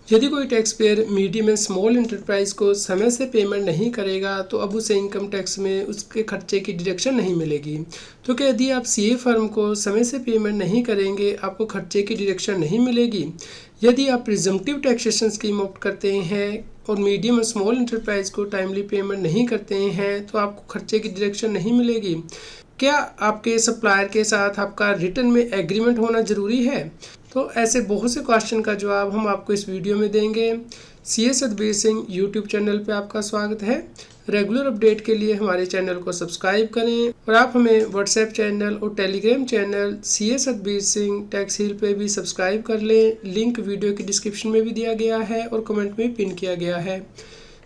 यदि कोई tax payer medium and small enterprise को समय से पेमेंट नहीं करेगा तो अब उसे इनकम टैक्स में उसके खर्चे की डिडक्शन नहीं मिलेगी। तो क्या यदि आप सीए फर्म को समय से पेमेंट नहीं करेंगे आपको खर्चे की डिडक्शन नहीं मिलेगी। यदि आप प्रिजम्पटिव टैक्सेशन स्कीम ऑप्ट करते हैं और मीडियम और स्मॉल इंटरप्राइज को टाइमली पेमेंट नहीं करते हैं तो आपको खर्चे की डिडक्शन नहीं मिलेगी। क्या आपके सप्लायर के साथ आपका रिटर्न में एग्रीमेंट होना ज़रूरी है। तो ऐसे बहुत से क्वेश्चन का जवाब हम आपको इस वीडियो में देंगे। CA Satbir Singh YouTube channel पे आपका स्वागत है। रेगुलर अपडेट के लिए हमारे चैनल को सब्सक्राइब करें और आप हमें व्हाट्सएप चैनल और Telegram channel CA Satbir Singh tax heal पे भी सब्सक्राइब कर लें। लिंक वीडियो की डिस्क्रिप्शन में भी दिया गया है और कमेंट में पिन किया गया है,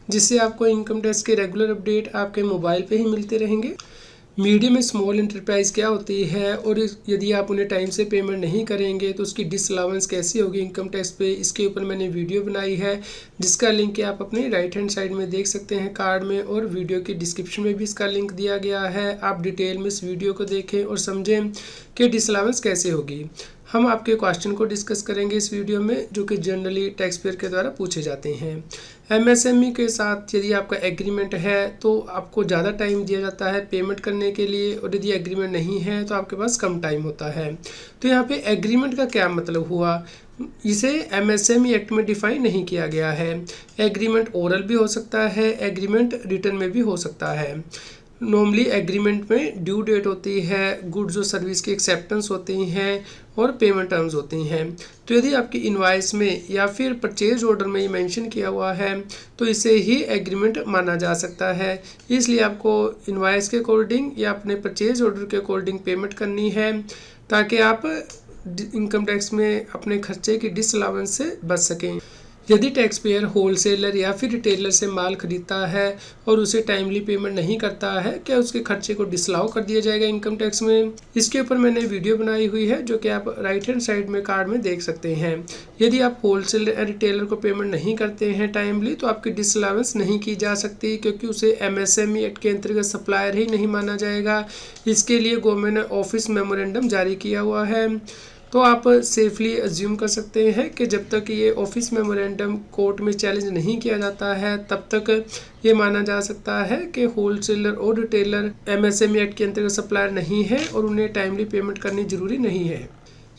जिससे आपको इनकम टैक्स के रेगुलर अपडेट आपके मोबाइल पे ही मिलते रहेंगे। मीडियम में स्मॉल इंटरप्राइज क्या होती है और यदि आप उन्हें टाइम से पेमेंट नहीं करेंगे तो उसकी डिसअलाउंस कैसी होगी इनकम टैक्स पे, इसके ऊपर मैंने वीडियो बनाई है जिसका लिंक आप अपने राइट हैंड साइड में देख सकते हैं कार्ड में, और वीडियो की डिस्क्रिप्शन में भी इसका लिंक दिया गया है। आप डिटेल में इस वीडियो को देखें और समझें कि डिसअलाउंस कैसे होगी। हम आपके क्वेश्चन को डिस्कस करेंगे इस वीडियो में जो कि जनरली टैक्स पेयर के द्वारा पूछे जाते हैं। एमएसएमई के साथ यदि आपका एग्रीमेंट है तो आपको ज़्यादा टाइम दिया जाता है पेमेंट करने के लिए, और यदि एग्रीमेंट नहीं है तो आपके पास कम टाइम होता है। तो यहाँ पे एग्रीमेंट का क्या मतलब हुआ, इसे एमएसएमई एक्ट में डिफाइन नहीं किया गया है। एग्रीमेंट ओरल भी हो सकता है, एग्रीमेंट रिटन में भी हो सकता है। नॉर्मली एग्रीमेंट में ड्यू डेट होती है, गुड्स और सर्विस की एक्सेप्टेंस होती हैं और पेमेंट टर्म्स होती हैं। तो यदि आपकी इनवाइस में या फिर परचेज ऑर्डर में ये मेंशन किया हुआ है तो इसे ही एग्रीमेंट माना जा सकता है। इसलिए आपको इनवाइस के अकॉर्डिंग या अपने परचेज ऑर्डर के अकॉर्डिंग पेमेंट करनी है ताकि आप इनकम टैक्स में अपने खर्चे की डिसअलाउंस से बच सकें। यदि टैक्स पेयर होलसेलर या फिर रिटेलर से माल खरीदता है और उसे टाइमली पेमेंट नहीं करता है, क्या उसके खर्चे को डिसअलाउ कर दिया जाएगा इनकम टैक्स में। इसके ऊपर मैंने वीडियो बनाई हुई है जो कि आप राइट हैंड साइड में कार्ड में देख सकते हैं। यदि आप होलसेलर या रिटेलर को पेमेंट नहीं करते हैं टाइमली तो आपकी डिसअलाउंस नहीं की जा सकती, क्योंकि उसे एमएसएमई एक्ट के अंतर्गत सप्लायर ही नहीं माना जाएगा। इसके लिए गवर्नमेंट ने ऑफिस मेमोरेंडम जारी किया हुआ है। तो आप सेफली अज्यूम कर सकते हैं कि जब तक ये ऑफिस मेमोरेंडम कोर्ट में चैलेंज नहीं किया जाता है तब तक ये माना जा सकता है कि होलसेलर और रिटेलर एमएसएमई एक्ट के अंतर्गत सप्लायर नहीं है और उन्हें टाइमली पेमेंट करनी जरूरी नहीं है।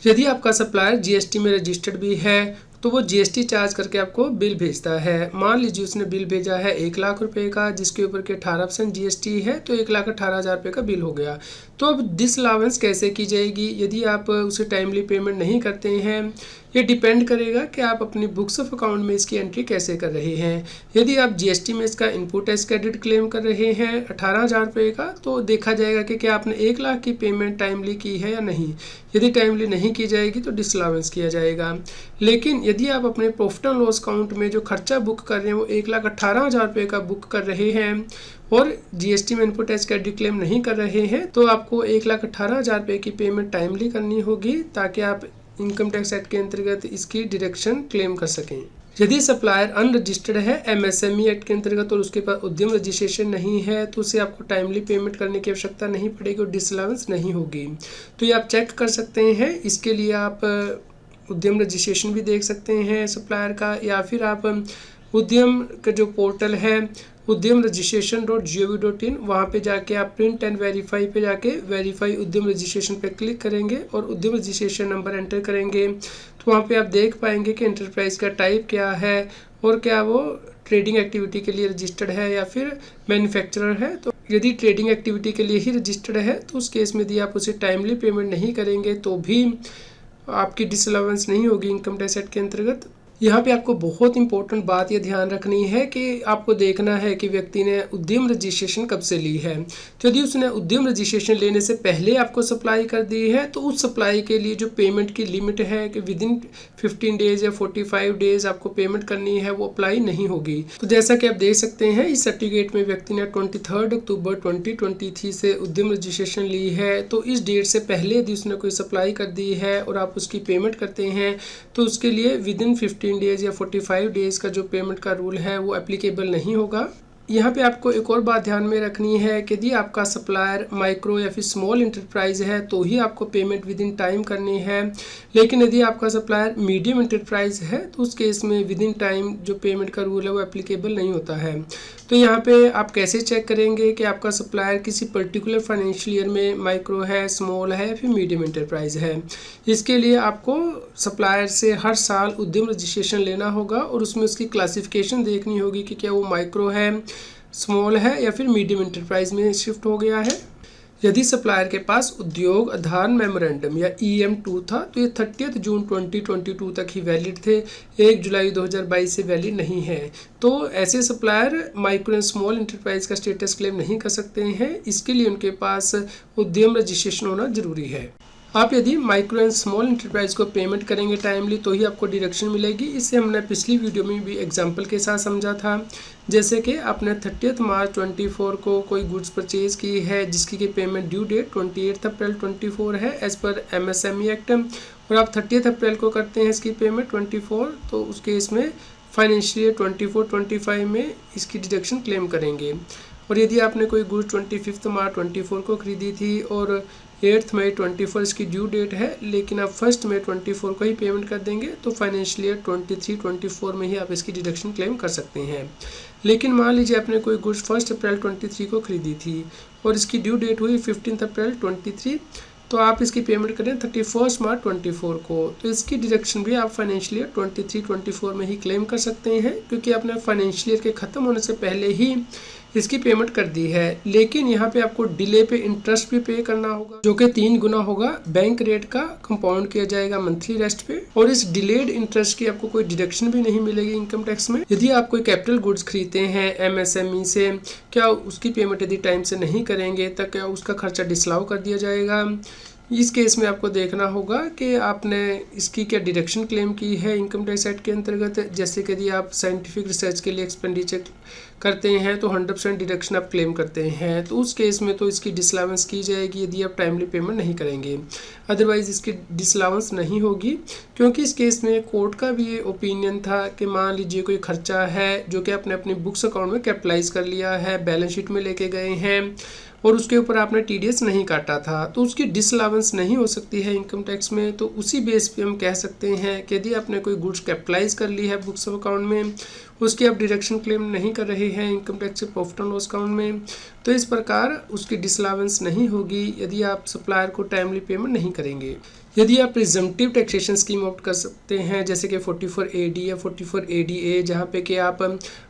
यदि आपका सप्लायर जीएसटी में रजिस्टर्ड भी है तो वो जीएसटी चार्ज करके आपको बिल भेजता है। मान लीजिए उसने बिल भेजा है 1,00,000 रुपये का जिसके ऊपर के 18% जीएसटी है, तो 1,18,000 रुपये का बिल हो गया। तो अब डिसअलाउंस कैसे की जाएगी यदि आप उसे टाइमली पेमेंट नहीं करते हैं, ये डिपेंड करेगा कि आप अपनी बुक्स ऑफ अकाउंट में इसकी एंट्री कैसे कर रहे हैं। यदि आप जीएसटी में इसका इनपुट टैक्स क्रेडिट क्लेम कर रहे हैं 18,000 रुपये का, तो देखा जाएगा कि क्या आपने 1,00,000 की पेमेंट टाइमली की है या नहीं। यदि टाइमली नहीं की जाएगी तो डिसअलाउंस किया जाएगा। लेकिन यदि आप अपने प्रॉफिट एंड लॉस अकाउंट में जो खर्चा बुक कर रहे हैं वो 1,18,000 रुपये का बुक कर रहे हैं और जीएसटी में इनपुट टैक्स क्रेडिट क्लेम नहीं कर रहे हैं, तो आपको 1,18,000 रुपये की पेमेंट टाइमली करनी होगी ताकि आप इनकम टैक्स एक्ट के अंतर्गत इसकी डिडक्शन क्लेम कर सकें। यदि सप्लायर अनरजिस्टर्ड है एमएसएमई एक्ट के अंतर्गत और उसके पास उद्यम रजिस्ट्रेशन नहीं है तो उसे आपको टाइमली पेमेंट करने की आवश्यकता नहीं पड़ेगी और डिसअलाउंस नहीं होगी। तो ये आप चेक कर सकते हैं। इसके लिए आप उद्यम रजिस्ट्रेशन भी देख सकते हैं सप्लायर का, या फिर आप उद्यम का जो पोर्टल है उद्यम रजिस्ट्रेशन.gov.in, वहाँ पे जाके आप प्रिंट एंड वेरीफाई पे जाके वेरीफाई उद्यम रजिस्ट्रेशन पे क्लिक करेंगे और उद्यम रजिस्ट्रेशन नंबर एंटर करेंगे तो वहाँ पे आप देख पाएंगे कि एंटरप्राइज का टाइप क्या है और क्या वो ट्रेडिंग एक्टिविटी के लिए रजिस्टर्ड है या फिर मैन्युफैक्चरर है। तो यदि ट्रेडिंग एक्टिविटी के लिए ही रजिस्टर्ड है तो उस केस में यदि आप उसे टाइमली पेमेंट नहीं करेंगे तो भी आपकी डिसअलाउंस नहीं होगी इनकम टैक्स एक्ट के अंतर्गत। यहाँ पे आपको बहुत इंपॉर्टेंट बात ये ध्यान रखनी है कि आपको देखना है कि व्यक्ति ने उद्यम रजिस्ट्रेशन कब से ली है। तो यदि उसने उद्यम रजिस्ट्रेशन लेने से पहले आपको सप्लाई कर दी है तो उस सप्लाई के लिए जो पेमेंट की लिमिट है कि विद इन 15 डेज या 45 डेज आपको पेमेंट करनी है वो अप्लाई नहीं होगी। तो जैसा कि आप देख सकते हैं इस सर्टिफिकेट में व्यक्ति ने 23 अक्टूबर 2023 से उद्यम रजिस्ट्रेशन ली है, तो इस डेट से पहले यदि उसने कोई सप्लाई कर दी है और आप उसकी पेमेंट करते हैं तो उसके लिए विद इन 15 डेज या 45 डेज का जो पेमेंट का रूल है वो एप्लीकेबल नहीं होगा। यहाँ पे आपको एक और बात ध्यान में रखनी है कि यदि आपका सप्लायर माइक्रो या फिर स्मॉल इंटरप्राइज है तो ही आपको पेमेंट विद इन टाइम करनी है, लेकिन यदि आपका सप्लायर मीडियम इंटरप्राइज है तो उस केस में विद इन टाइम जो पेमेंट का रूल है वो एप्लीकेबल नहीं होता है। तो यहाँ पे आप कैसे चेक करेंगे कि आपका सप्लायर किसी पर्टिकुलर फाइनेंशियल ईयर में माइक्रो है, स्मॉल है या फिर मीडियम इंटरप्राइज है। इसके लिए आपको सप्लायर से हर साल उद्यम रजिस्ट्रेशन लेना होगा और उसमें उसकी क्लासिफिकेशन देखनी होगी कि क्या वो माइक्रो है, स्मॉल है या फिर मीडियम इंटरप्राइज में शिफ्ट हो गया है। यदि सप्लायर के पास उद्योग आधार मेमोरेंडम या EM2 था तो ये 30 जून 2022 तक ही वैलिड थे, 1 जुलाई 2022 से वैलिड नहीं है। तो ऐसे supplier micro and small enterprise का स्टेटस क्लेम नहीं कर सकते हैं। इसके लिए उनके पास उद्यम रजिस्ट्रेशन होना जरूरी है। आप यदि माइक्रो एंड स्मॉल इंटरप्राइज को पेमेंट करेंगे टाइमली तो ही आपको डिडक्शन मिलेगी। इसे हमने पिछली वीडियो में भी एग्जांपल के साथ समझा था। जैसे कि आपने 30 मार्च 24 को कोई गुड्स परचेज की है जिसकी की पेमेंट ड्यू डेट 28 अप्रैल 24 है एज पर MSME एक्ट, और आप 30 अप्रैल को करते हैं इसकी पेमेंट 24, तो उस केस में फाइनेंशियल ईयर 24-25 में इसकी डिडक्शन क्लेम करेंगे। और यदि आपने कोई गुड्स 25 मार्च 24 को खरीदी थी और 8 मई 24 इसकी ड्यू डेट है, लेकिन आप 1 मई 24 को ही पेमेंट कर देंगे तो फाइनेंशियल ईयर 23-24 में ही आप इसकी डिडक्शन क्लेम कर सकते हैं। लेकिन मान लीजिए आपने कोई गुड्स 1 अप्रैल 23 को खरीदी थी और इसकी ड्यू डेट हुई 15 अप्रैल 23, तो आप इसकी पेमेंट करें 31 मार्च 24 को, तो इसकी डिडक्शन भी आप फाइनेंशियल ईयर 23-24 में ही क्लेम कर सकते हैं, क्योंकि आपने फाइनेंशियल ईयर के ख़त्म होने से पहले ही इसकी पेमेंट कर दी है। लेकिन यहाँ पे आपको डिले पे इंटरेस्ट भी पे करना होगा, जो कि 3 गुना होगा बैंक रेट का, कंपाउंड किया जाएगा मंथली रेस्ट पे, और इस डिलेड इंटरेस्ट की आपको कोई डिडक्शन भी नहीं मिलेगी इनकम टैक्स में। यदि आप कोई कैपिटल गुड्स खरीदते हैं MSME से, क्या उसकी पेमेंट यदि टाइम से नहीं करेंगे तो क्या उसका खर्चा डिसअलाउ कर दिया जाएगा। इस केस में आपको देखना होगा कि आपने इसकी क्या डिडक्शन क्लेम की है इनकम टैक्स एक्ट के अंतर्गत। जैसे कि यदि आप साइंटिफिक रिसर्च के लिए एक्सपेंडिचर करते हैं तो 100% डिडक्शन आप क्लेम करते हैं, तो उस केस में तो इसकी डिसअलाउंस की जाएगी यदि आप टाइमली पेमेंट नहीं करेंगे। अदरवाइज़ इसकी डिसअलाउंस नहीं होगी, क्योंकि इस केस में कोर्ट का भी ये ओपिनियन था कि मान लीजिए कोई खर्चा है जो कि आपने अपनी बुक्स अकाउंट में कैपिटलाइज कर लिया है, बैलेंस शीट में लेके गए हैं और उसके ऊपर आपने TDS नहीं काटा था, तो उसकी डिसअलाउंस नहीं हो सकती है इनकम टैक्स में। तो उसी बेस पे हम कह सकते हैं कि यदि आपने कोई गुड्स कैपिटलाइज कर ली है बुक्स ऑफ अकाउंट में, उसकी आप डिडक्शन क्लेम नहीं कर रहे हैं इनकम टैक्स से प्रॉफिट एंड लॉस अकाउंट में, तो इस प्रकार उसकी डिसअलाउंस नहीं होगी यदि आप सप्लायर को टाइमली पेमेंट नहीं करेंगे। यदि आप प्रिजम्पटिव टैक्सेशन स्कीम ऑप्ट कर सकते हैं, जैसे कि 44AD या 44ADA, जहाँ पे कि आप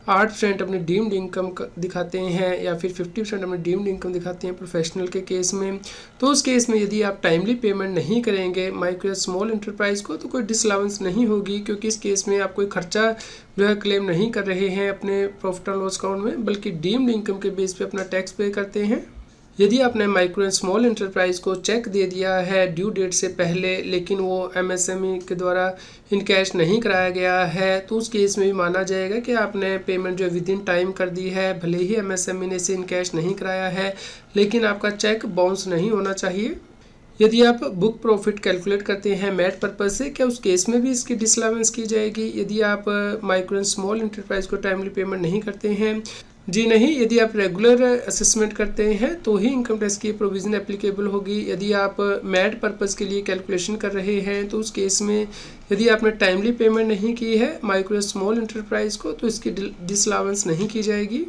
8% अपनी डीम्ड इनकम दिखाते हैं या फिर 50% अपनी डीम्ड इनकम दिखाते हैं प्रोफेशनल के केस में, तो उस केस में यदि आप टाइमली पेमेंट नहीं करेंगे माइक्रो या स्मॉल इंटरप्राइज को तो कोई डिसअलाउंस नहीं होगी, क्योंकि इस केस में आप कोई खर्चा जो है क्लेम नहीं कर रहे हैं अपने प्रॉफिट एंड लॉस अकाउंट में, बल्कि डीम्ड इनकम के बेस पे अपना टैक्स पे करते हैं। यदि आपने माइक्रो एंड स्मॉल इंटरप्राइज को चेक दे दिया है ड्यू डेट से पहले, लेकिन वो MSME के द्वारा इन कैश नहीं कराया गया है, तो उस केस में भी माना जाएगा कि आपने पेमेंट जो विद इन टाइम कर दी है। भले ही MSME ने इसे इन कैश नहीं कराया है, लेकिन आपका चेक बाउंस नहीं होना चाहिए। यदि आप बुक प्रॉफिट कैलकुलेट करते हैं मैट पर्पज से, क्या उस केस में भी इसकी डिसअलाउंस की जाएगी यदि आप माइक्रो एंड स्मॉल इंटरप्राइज को टाइमली पेमेंट नहीं करते हैं? जी नहीं, यदि आप रेगुलर असेसमेंट करते हैं तो ही इनकम टैक्स की प्रोविज़न एप्लीकेबल होगी। यदि आप मैट पर्पज़ के लिए कैलकुलेशन कर रहे हैं तो उस केस में यदि आपने टाइमली पेमेंट नहीं की है माइक्रो स्मॉल इंटरप्राइज को तो इसकी डिसअलाउंस नहीं की जाएगी।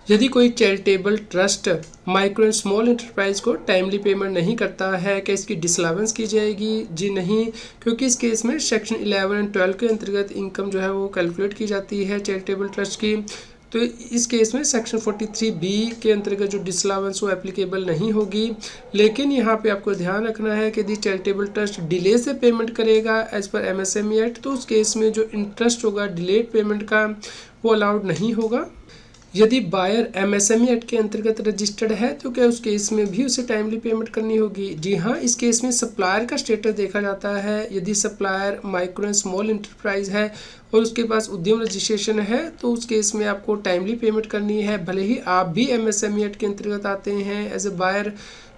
यदि कोई charitable trust micro and small enterprise को टाइमली पेमेंट नहीं करता है, क्या इसकी डिसअलाउंस की जाएगी? जी नहीं, क्योंकि इस केस में सेक्शन 11 एंड 12 के अंतर्गत इनकम जो है वो कैलकुलेट की जाती है चैरिटेबल ट्रस्ट की। तो इस केस में सेक्शन 43B के अंतर्गत जो डिसअलाउंस वो एप्लीकेबल नहीं होगी। लेकिन यहाँ पे आपको ध्यान रखना है कि यदि चैरिटेबल ट्रस्ट डिले से पेमेंट करेगा एज पर MSME एक्ट, तो उस केस में जो इंटरेस्ट होगा डिलेड पेमेंट का वो अलाउड नहीं होगा। यदि बायर MSME एक्ट के अंतर्गत रजिस्टर्ड है तो क्या उस केस में भी उसे टाइमली पेमेंट करनी होगी? जी हाँ, इस केस में सप्लायर का स्टेटस देखा जाता है। यदि supplier micro and small enterprise है और उसके पास उद्यम रजिस्ट्रेशन है तो उस केस में आपको टाइमली पेमेंट करनी है, भले ही आप भी MSME एक्ट के अंतर्गत आते हैं एज ए बायर,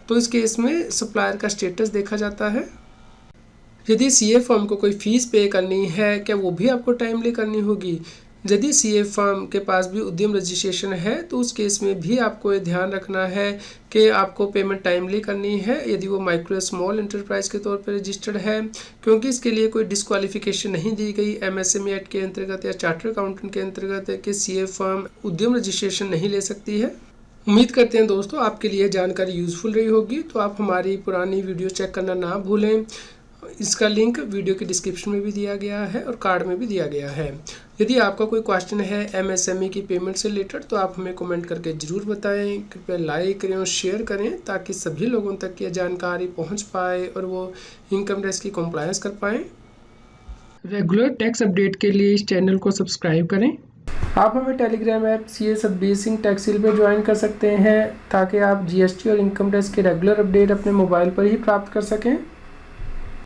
तो इस केस में सप्लायर का स्टेटस देखा जाता है। यदि CA फर्म को कोई फीस पे करनी है, क्या वो भी आपको टाइमली करनी होगी? यदि सीए फर्म के पास भी उद्यम रजिस्ट्रेशन है तो उस केस में भी आपको ये ध्यान रखना है कि आपको पेमेंट टाइमली करनी है यदि वो माइक्रो स्मॉल इंटरप्राइज के तौर पर रजिस्टर्ड है, क्योंकि इसके लिए कोई डिस्क्वालिफिकेशन नहीं दी गई एमएसएमई एक्ट के अंतर्गत या चार्टर अकाउंटेंट के अंतर्गत कि सीए फर्म उद्यम रजिस्ट्रेशन नहीं ले सकती है। उम्मीद करते हैं दोस्तों आपके लिए जानकारी यूज़फुल रही होगी। तो आप हमारी पुरानी वीडियो चेक करना ना भूलें, इसका लिंक वीडियो के डिस्क्रिप्शन में भी दिया गया है और कार्ड में भी दिया गया है। यदि आपका कोई क्वेश्चन है एमएसएमई की पेमेंट से रिलेटेड तो आप हमें कमेंट करके ज़रूर बताएं। कृपया लाइक करें और शेयर करें ताकि सभी लोगों तक ये जानकारी पहुंच पाए और वो इनकम टैक्स की कंप्लायंस कर पाएँ। रेगुलर टैक्स अपडेट के लिए इस चैनल को सब्सक्राइब करें। आप हमें Telegram app CA Satbir Singh टैक्सील पर ज्वाइन कर सकते हैं ताकि आप GST और इनकम टैक्स के रेगुलर अपडेट अपने मोबाइल पर ही प्राप्त कर सकें।